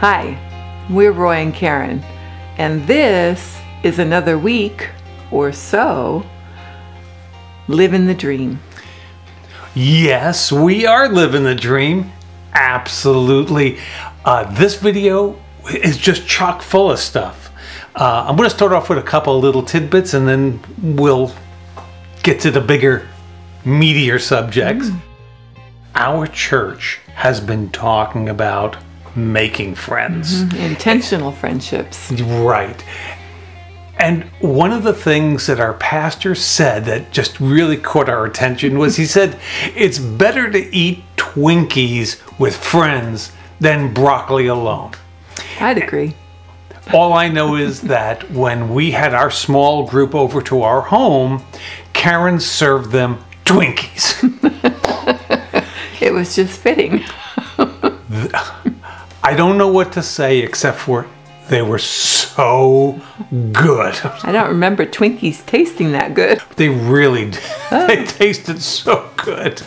Hi, we're Roy and Karen, and this is another week or so living the dream. Yes, we are living the dream. Absolutely. This video is just chock full of stuff. I'm going to start off with a couple of little tidbits and then we'll get to the bigger, meatier subjects. Our church has been talking about making friends. Intentional friendships. Right. And one of the things that our pastor said that just really caught our attention was he said, it's better to eat Twinkies with friends than broccoli alone. I'd agree. All I know is that when we had our small group over to our home, Karen served them Twinkies. It was just fitting. I don't know what to say except for they were so good. I don't remember Twinkies tasting that good. They really did. They tasted so good.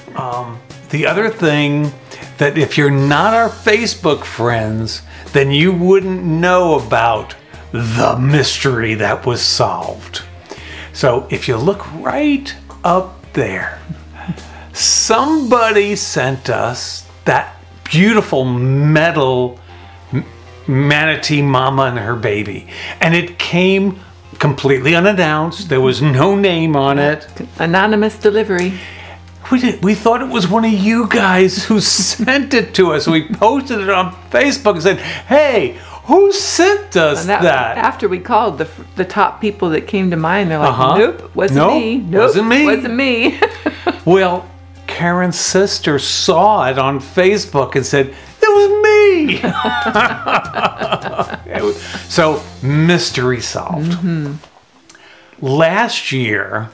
The other thing that if you're not our Facebook friends, then you wouldn't know about the mystery that was solved. So if you look right up there, somebody sent us that beautiful metal manatee mama and her baby, and it came completely unannounced. There was no name on it. Anonymous delivery. We thought it was one of you guys who sent it to us. We posted it on Facebook and said, hey, who sent us that? After we called the top people that came to mind, they're like, nope, wasn't me. Nope, wasn't me. Wasn't me. Well, Karen's sister saw it on Facebook and said, it was me. So, mystery solved. Last year,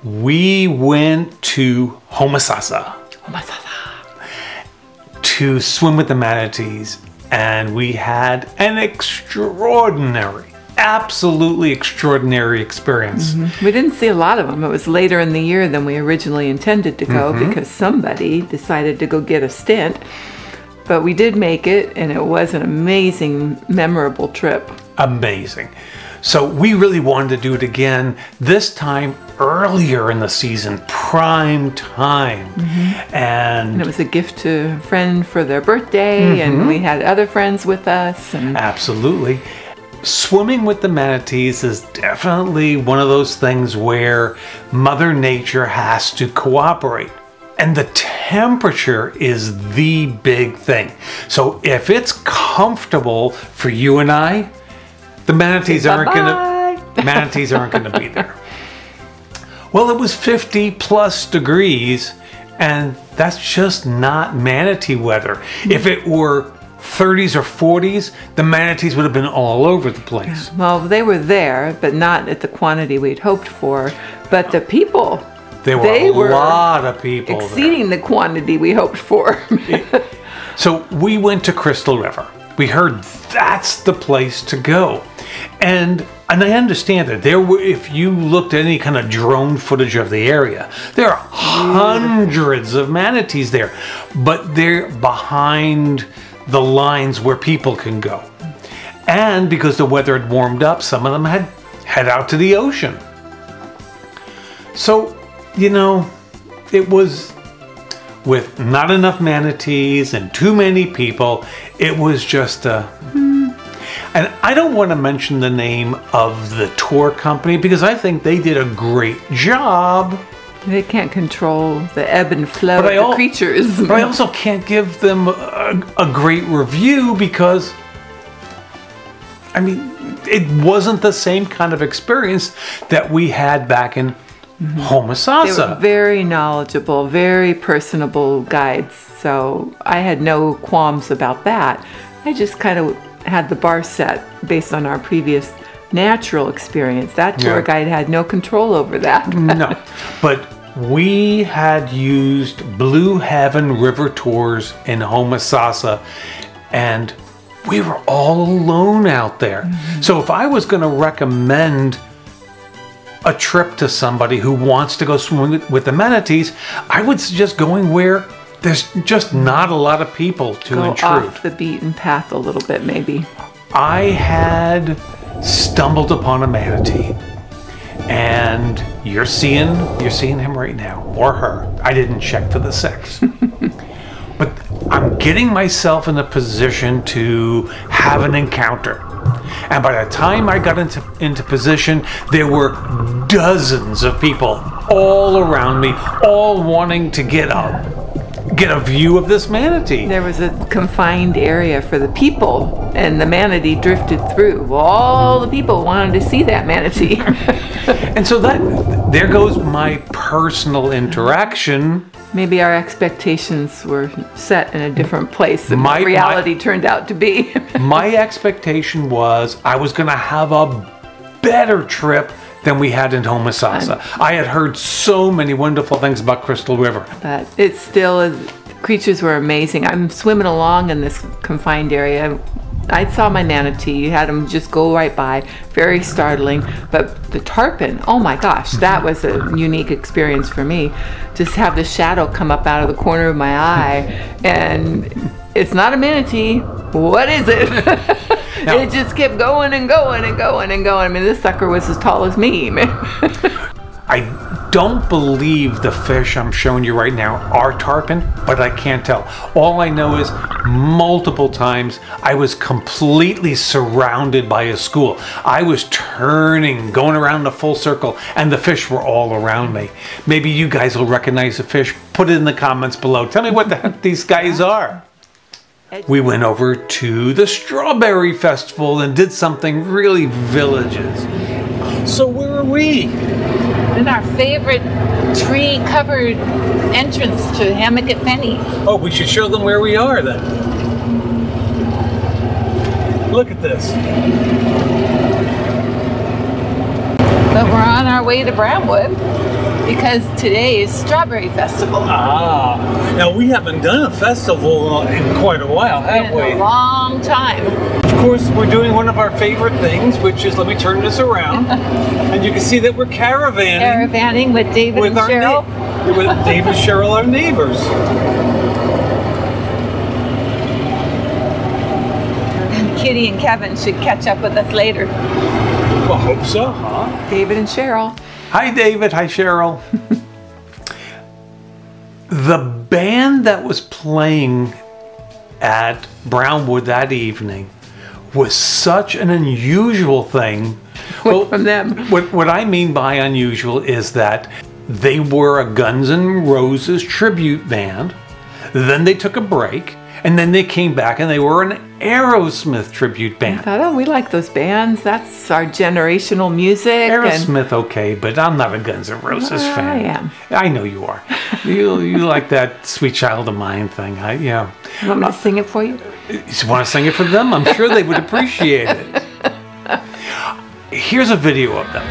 we went to Homosassa to swim with the Manatees, and we had an extraordinary, absolutely extraordinary experience. We didn't see a lot of them. It was later in the year than we originally intended to go because somebody decided to go get a stint. But we did make it, and it was an amazing, memorable trip. Amazing. So we really wanted to do it again, this time earlier in the season, prime time. And it was a gift to a friend for their birthday, and we had other friends with us. And absolutely. Swimming with the manatees is definitely one of those things where Mother Nature has to cooperate. And the temperature is the big thing. So if it's comfortable for you and I, the manatees aren't gonna be there. Well, it was 50 plus degrees, and that's just not manatee weather. If it were 30s or 40s, the manatees would have been all over the place. Well, they were there, but not at the quantity we'd hoped for. But the people, there were a lot of people exceeding the quantity we hoped for. So we went to Crystal River. We heard that's the place to go. And I understand that there were, if you looked at any kind of drone footage of the area, there are hundreds of manatees there, but they're behind the lines where people can go. And because the weather had warmed up, some of them had head out to the ocean. So, you know, it was with not enough manatees and too many people, it was just a... And I don't want to mention the name of the tour company because I think they did a great job. They can't control the ebb and flow of the creatures. But I also can't give them a great review because, I mean, it wasn't the same kind of experience that we had back in Homosassa. They were very knowledgeable, very personable guides. So I had no qualms about that. I just kind of had the bar set based on our previous natural experience. That tour guide had no control over that. No, but we had used Blue Heaven River Tours in Homosassa, and we were all alone out there. So if I was going to recommend a trip to somebody who wants to go swimming with the manatees, I would suggest going where there's just not a lot of people to Go intrude. off the beaten path a little bit, maybe. I had stumbled upon a manatee, and you're seeing him right now, or her. I didn't check for the sex. But I'm getting myself in a position to have an encounter. And by the time I got into position, there were dozens of people all around me, all wanting to get a view of this manatee. There was a confined area for the people, and the manatee drifted through. Well, all the people wanted to see that manatee. And so there goes my personal interaction. Maybe our expectations were set in a different place than what reality turned out to be. My expectation was I was going to have a better trip than we had in Homosassa. I had heard so many wonderful things about Crystal River. But it still is, creatures were amazing. I'm swimming along in this confined area. I saw my manatee. You had him just go right by. Very startling. But the tarpon, oh my gosh, that was a unique experience for me. Just have the shadow come up out of the corner of my eye. And it's not a manatee. What is it? Now, it just kept going and going and going and going. I mean, this sucker was as tall as me. I don't believe the fish I'm showing you right now are tarpon, but I can't tell. All I know is multiple times I was completely surrounded by a school. I was turning, going around a full circle, and the fish were all around me. Maybe you guys will recognize the fish. Put it in the comments below. Tell me what the heck these guys are. We went over to the Strawberry Festival and did something really villages. So where are we? In our favorite tree-covered entrance to Hammock at Penny. Oh, we should show them where we are then. Look at this. But we're on our way to Brownwood because today is Strawberry Festival. Ah, now we haven't done a festival in quite a while, have we? In a long time. Of course, we're doing one of our favorite things, which is, let me turn this around, and you can see that we're caravanning. Caravanning with David and Cheryl. With David and Cheryl, our neighbors. And Kitty and Kevin should catch up with us later. Well, I hope so, huh? David and Cheryl. Hi, David. Hi, Cheryl. The band that was playing at Brownwood that evening was such an unusual thing. Well, from them. What I mean by unusual is that they were a Guns N' Roses tribute band, then they took a break, and then they came back and they were an Aerosmith tribute band. I thought, oh, we like those bands. That's our generational music. Aerosmith, okay, but I'm not a Guns N' Roses fan. I am. I know you are. You like that Sweet Child of Mine thing. Yeah. You want me to sing it for you? You want to sing it for them? I'm sure they would appreciate it. Here's a video of them.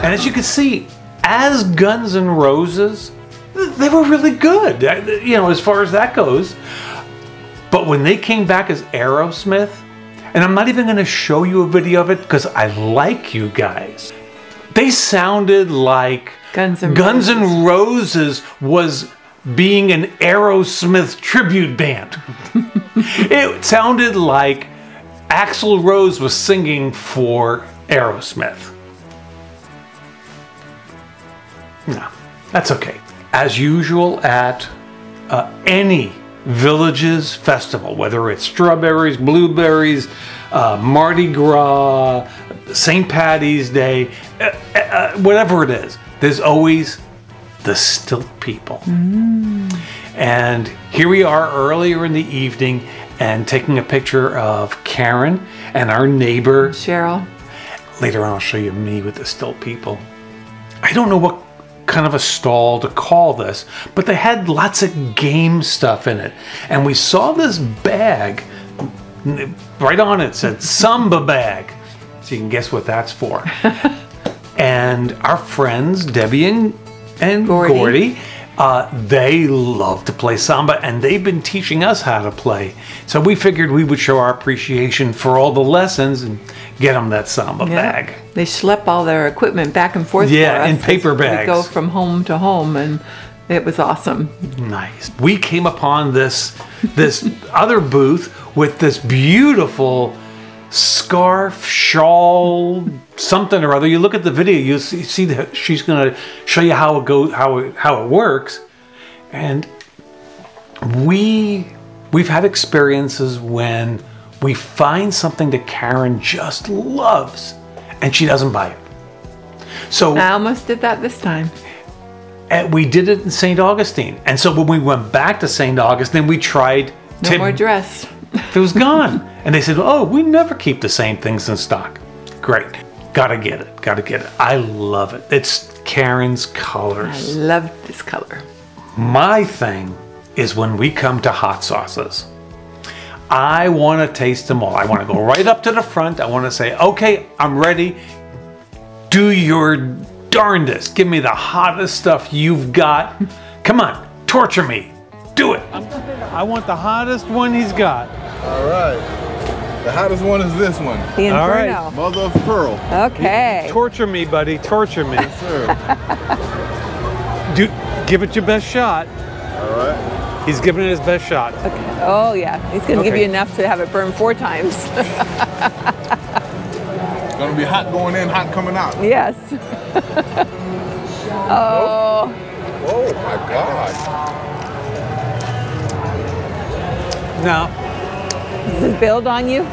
And as you can see, as Guns N' Roses, they were really good, you know, as far as that goes. But when they came back as Aerosmith, and I'm not even going to show you a video of it because I like you guys, they sounded like Guns N' Roses was being an Aerosmith tribute band. It sounded like Axl Rose was singing for Aerosmith. No, that's okay. As usual at any Villages festival, whether it's strawberries, blueberries, Mardi Gras, St. Patty's Day, whatever it is, there's always the stilt people. And here we are earlier in the evening and taking a picture of Karen and our neighbor Cheryl. Later on I'll show you me with the stilt people. I don't know what kind of a stall to call this, but they had lots of game stuff in it. And we saw this bag, right on it said Samba bag. So you can guess what that's for. And our friends, Debbie and Gordy, They love to play samba, and they've been teaching us how to play. So we figured we would show our appreciation for all the lessons and get them that samba bag. They schlep all their equipment back and forth for us in paper bags. We go from home to home, and it was awesome. Nice. We came upon this other booth with this beautiful scarf, shawl, something or other. You look at the video, you see that she's going to show you how it goes, how it works. And we've had experiences when we find something that Karen just loves and she doesn't buy it. So I almost did that this time. And we did it in St. Augustine. And so when we went back to St. Augustine, we tried no more dress. It was gone. And they said, oh, we never keep the same things in stock. Great. Gotta get it. Gotta get it. I love it. It's Karen's colors. I love this color. My thing is when we come to hot sauces, I want to taste them all. I want to go right up to the front. I want to say, okay, I'm ready. Do your darndest. Give me the hottest stuff you've got. Come on, torture me. Do it. I want the hottest one he's got. All right. The hottest one is this one. The Inferno. All right. Mother of pearl. Okay. Torture me, buddy. Torture me. Yes, sir. Give it your best shot. All right. He's giving it his best shot. Okay. Oh, yeah. He's going to give you enough to have it burn 4 times. It's going to be hot going in, hot coming out. Yes. Oh. Oh, my God. Now, Does it build on you?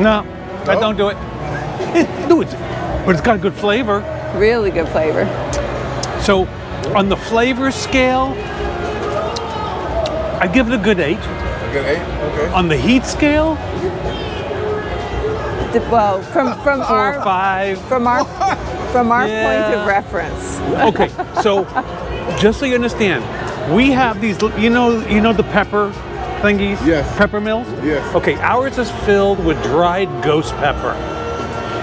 no, I don't do it. Do it, but it's got a good flavor. Really good flavor. So, on the flavor scale, I give it a good 8. A good 8? Okay. On the heat scale, Well, from 4 or 5. From our Yeah. point of reference. Okay, so just so you understand, we have these, you know the pepper thingies? Yes. Pepper mills? Yes. Okay, ours is filled with dried ghost pepper.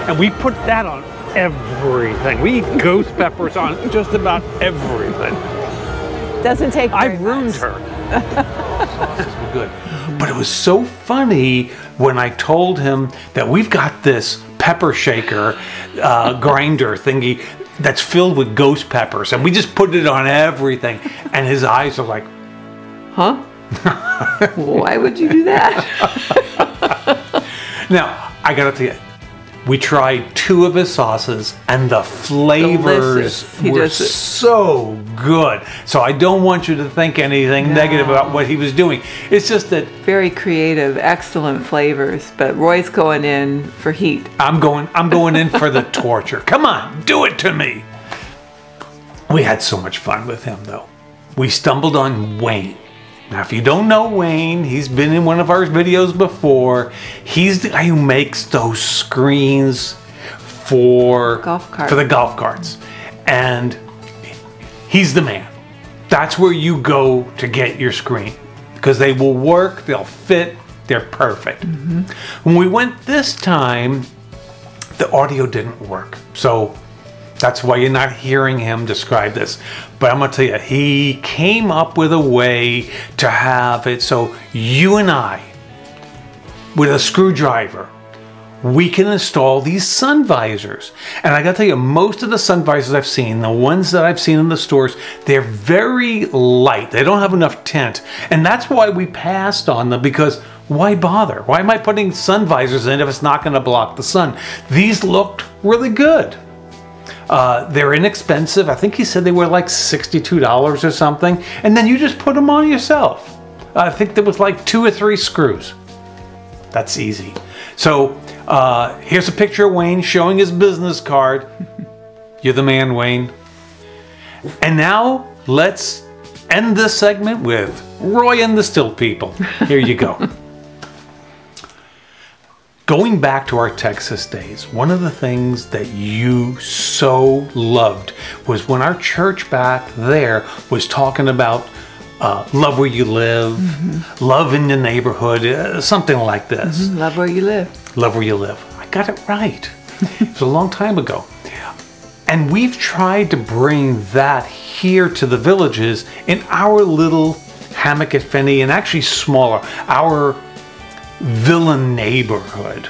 And we put that on everything. We eat ghost peppers on just about everything. Doesn't take very I've ruined much. her. Sauces were good. But it was so funny when I told him that we've got this pepper shaker grinder thingy that's filled with ghost peppers, and we just put it on everything, and his eyes are like, Huh? Why would you do that? Now, I gotta tell you, we tried 2 of his sauces, and the flavors were so good. So I don't want you to think anything negative about what he was doing. It's just that Very creative, excellent flavors, but Roy's going in for heat. I'm going in for the torture. Come on, do it to me. We had so much fun with him, though. We stumbled on Wayne. Now, if you don't know Wayne, he's been in one of our videos before. He's the guy who makes those screens for the golf carts. And he's the man. That's where you go to get your screen, because they will work, they'll fit, they're perfect. Mm-hmm. When we went this time, the audio didn't work. So that's why you're not hearing him describe this. But I'm going to tell you, he came up with a way to have it so you and I, with a screwdriver, we can install these sun visors. And I got to tell you, most of the sun visors I've seen, the ones that I've seen in the stores, they're very light. They don't have enough tint. And that's why we passed on them, because why bother? Why am I putting sun visors in if it's not going to block the sun? These looked really good. They're inexpensive. I think he said they were like $62 or something. And then you just put them on yourself. I think there was like 2 or 3 screws. That's easy. So here's a picture of Wayne showing his business card. You're the man, Wayne. And now let's end this segment with Roy and the Still People. Here you go. Going back to our Texas days, one of the things that you so loved was when our church back there was talking about love where you live, love in the neighborhood, something like this. Love where you live. Love where you live. I got it right. It was a long time ago. And we've tried to bring that here to the villages in our little Hammock at Finney, and actually smaller, our villa neighborhood.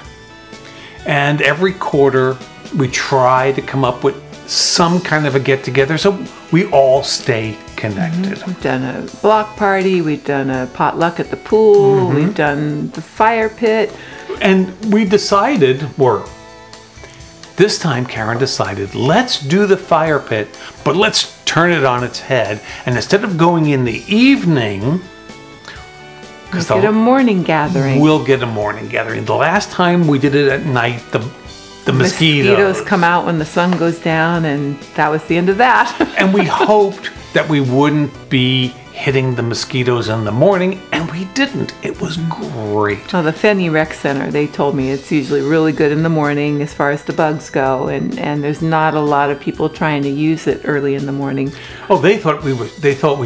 And every quarter we try to come up with some kind of a get-together so we all stay connected. We've done a block party, we've done a potluck at the pool, we've done the fire pit. And we decided, or this time Karen decided, let's do the fire pit, but let's turn it on its head. And instead of going in the evening, we'll get a morning gathering. We'll get a morning gathering. The last time we did it at night, the mosquitoes come out when the sun goes down, and that was the end of that. And we hoped that we wouldn't be hitting the mosquitoes in the morning, and we didn't. It was great. Oh, the Fenny Rec Center, they told me it's usually really good in the morning as far as the bugs go, and there's not a lot of people trying to use it early in the morning. Oh, they thought we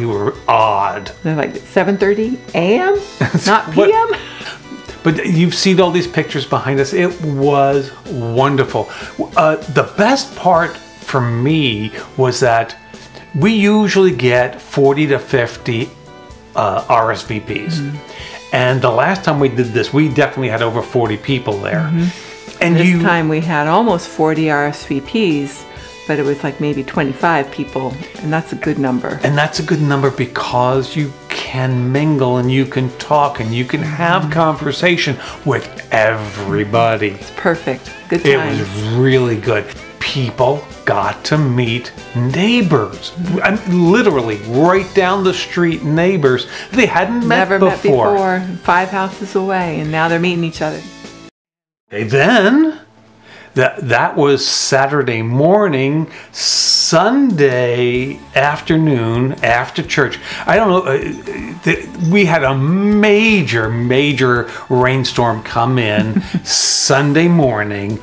were odd. They're like 7:30 a.m., not p.m. But you've seen all these pictures behind us. It was wonderful. The best part for me was that we usually get 40 to 50 RSVPs. And the last time we did this, we definitely had over 40 people there. And this time we had almost 40 RSVPs, but it was like maybe 25 people, and that's a good number. And that's a good number because you can mingle and you can talk and you can have conversation with everybody. It's perfect. Good times. It was really good. People got to meet neighbors. Literally right down the street neighbors they hadn't Never met before. 5 houses away, and now they're meeting each other. Okay, then that was Saturday morning. Sunday afternoon after church, I don't know, we had a major rainstorm come in Sunday morning,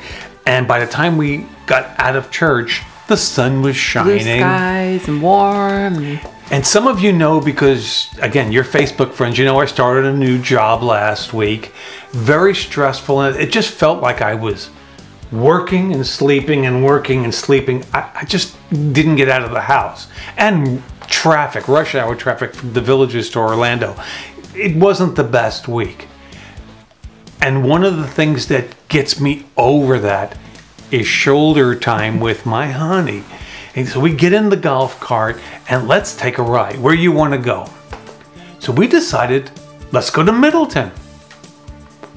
and by the time we got out of church, the sun was shining. Blue skies and warm. And some of you know, because again, you're Facebook friends, you know I started a new job last week. Very stressful, and it just felt like I was working and sleeping and working and sleeping. I just didn't get out of the house. And traffic, rush hour traffic from the villages to Orlando. It wasn't the best week. And one of the things that gets me over that is shoulder time with my honey. And so we get in the golf cart and let's take a ride. Where you want to go? So we decided, let's go to Middleton.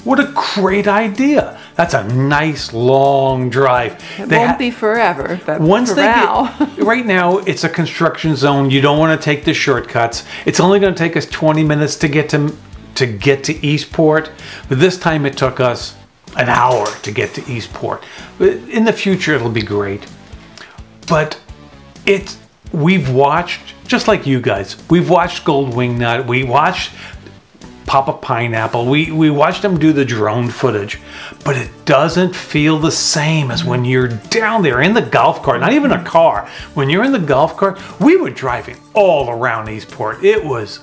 What a great idea. That's a nice long drive. It won't be forever, but once for they now. Right now, it's a construction zone. You don't want to take the shortcuts. It's only going to take us 20 minutes to get to Eastport. But this time it took us an hour to get to Eastport. In the future, it'll be great. But we've watched, just like you guys, we've watched Gold Wingnut, we watched Papa Pineapple, we watched them do the drone footage, but it doesn't feel the same as when you're down there in the golf cart, not even a car. When you're in the golf cart, we were driving all around Eastport. It was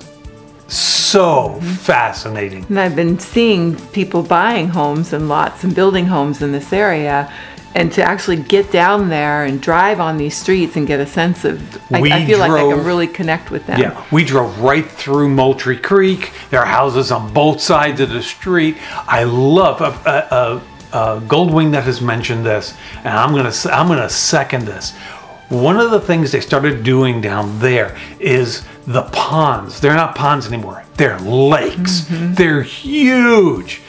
so fascinating. And I've been seeing people buying homes and lots and building homes in this area, and to actually get down there and drive on these streets and get a sense of, I feel like I can really connect with them. Yeah, we drove right through Moultrie Creek. There are houses on both sides of the street. I love, Goldwing that has mentioned this, and I'm gonna second this. One of the things they started doing down there is the ponds. They're not ponds anymore. They're lakes. They're huge.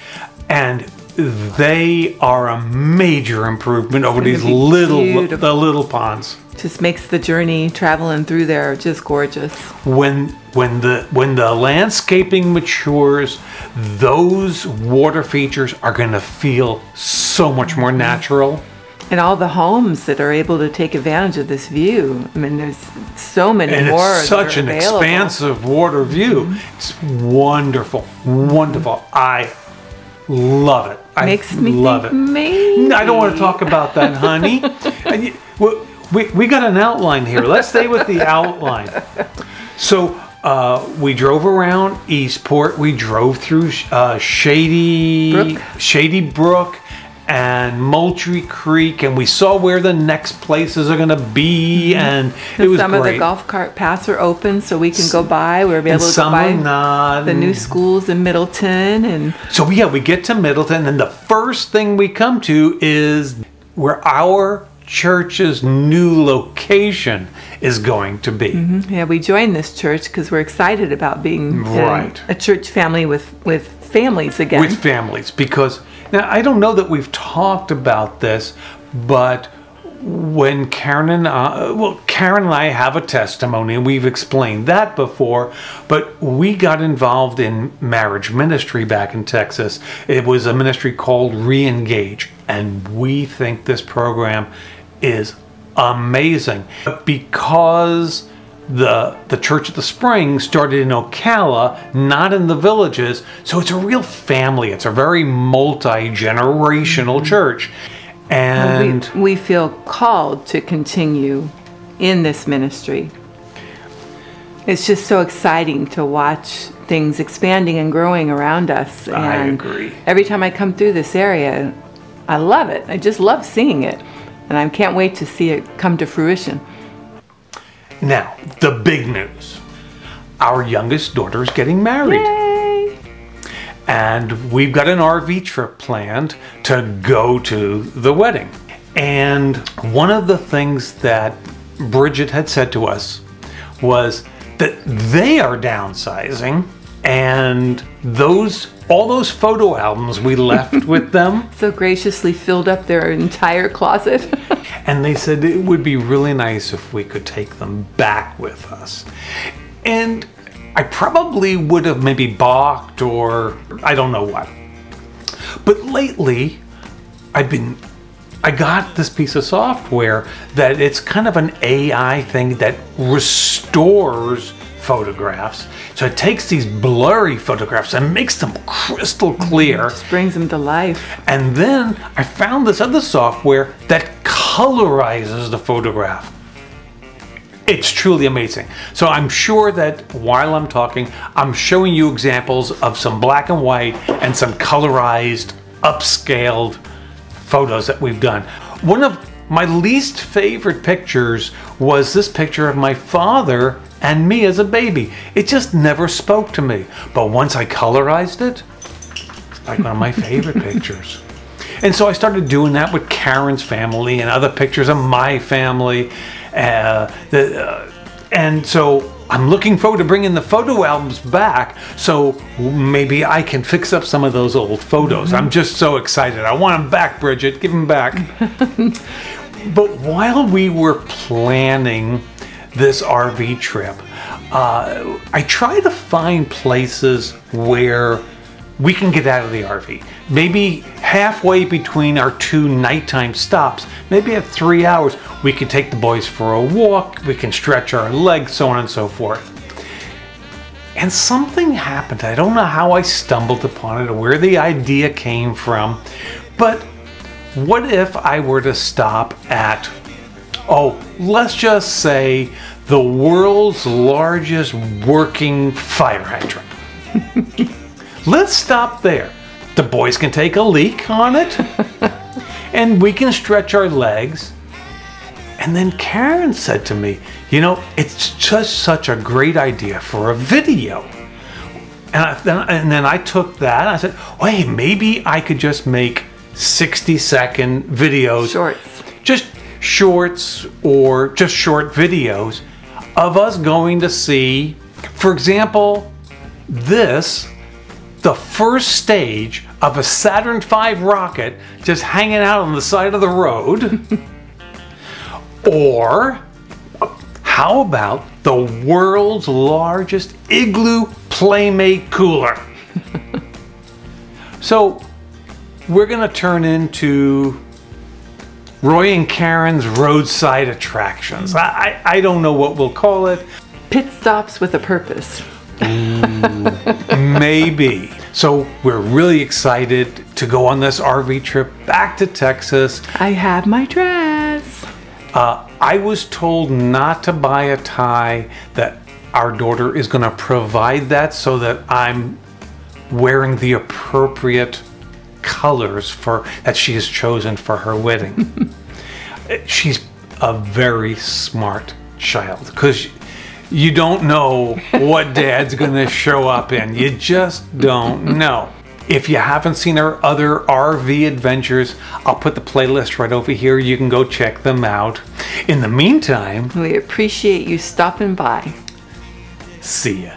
And they are a major improvement over these little ponds. Just makes the journey traveling through there just gorgeous. When the landscaping matures, those water features are going to feel so much more natural. And all the homes that are able to take advantage of this view. I mean, there's so many and more. And it's such an expansive water view. It's wonderful, wonderful. I love it. Makes me love think it. Maybe. I don't want to talk about that, honey. We got an outline here. Let's stay with the outline. So we drove around Eastport. We drove through Shady Brook. and Moultrie Creek, and we saw where the next places are going to be, and it was some great. of the golf cart paths are open, so we can go by. We're able to go some by are not. the new schools in Middleton, and so yeah, we get to Middleton, and the first thing we come to is where our church's new location is going to be. yeah, we joined this church because we're excited about being Right. a church family with families again. With families, because now I don't know that we've talked about this, but when Karen and I have a testimony, and we've explained that before, but we got involved in marriage ministry back in Texas. It was a ministry called Re-Engage, and we think this program is amazing because the Church of the Spring started in Ocala, not in the villages, so it's a real family. It's a very multi-generational church. And we feel called to continue in this ministry. It's just so exciting to watch things expanding and growing around us. And I agree. Every time I come through this area, I love it. I just love seeing it. And I can't wait to see it come to fruition. Now, the big news. Our youngest daughter is getting married. Yay! And we've got an RV trip planned to go to the wedding. And one of the things that Bridget had said to us was that they are downsizing, and all those photo albums we left with them, So graciously filled up their entire closet. and they said it would be really nice if we could take them back with us. And I probably would have maybe balked, or I don't know what. But lately, I got this piece of software that it's kind of an AI thing that restores photographs. So it takes these blurry photographs and makes them crystal clear. Just brings them to life. And then I found this other software that colorizes the photograph. It's truly amazing. So I'm sure that while I'm talking, I'm showing you examples of some black and white and some colorized, upscaled photos that we've done. One of my least favorite pictures was this picture of my father and me as a baby. It just never spoke to me. But once I colorized it, it's like one of my favorite pictures. And so I started doing that with Karen's family and other pictures of my family. And so I'm looking forward to bringing the photo albums back, so maybe I can fix up some of those old photos. I'm just so excited. I want them back, Bridget. Give them back. But while we were planning this RV trip, I try to find places where we can get out of the RV. Maybe halfway between our two nighttime stops, maybe at 3 hours, we can take the boys for a walk, we can stretch our legs, so on and so forth. And something happened. I don't know how I stumbled upon it or where the idea came from, but what if I were to stop at, let's just say, the world's largest working fire hydrant? Let's stop there. The boys can take a leak on it, and we can stretch our legs. And then Karen said to me, it's just such a great idea for a video. And then I took that and I said, hey, maybe I could just make 60-second videos. Shorts. Just shorts or just short videos of us going to see, for example, the first stage of a Saturn V rocket just hanging out on the side of the road. Or how about the world's largest igloo Playmate cooler? So we're going to turn into Roy and Karen's roadside attractions. I don't know what we'll call it. Pit stops with a purpose. Maybe. So we're really excited to go on this RV trip back to Texas. I have my dress. I was told not to buy a tie, that our daughter is going to provide that so that I'm wearing the appropriate colors that she has chosen for her wedding. She's a very smart child, because you don't know what Dad's going to show up in. You just don't know. If you haven't seen our other RV adventures, I'll put the playlist right over here. You can go check them out. In the meantime, We appreciate you stopping by. see ya.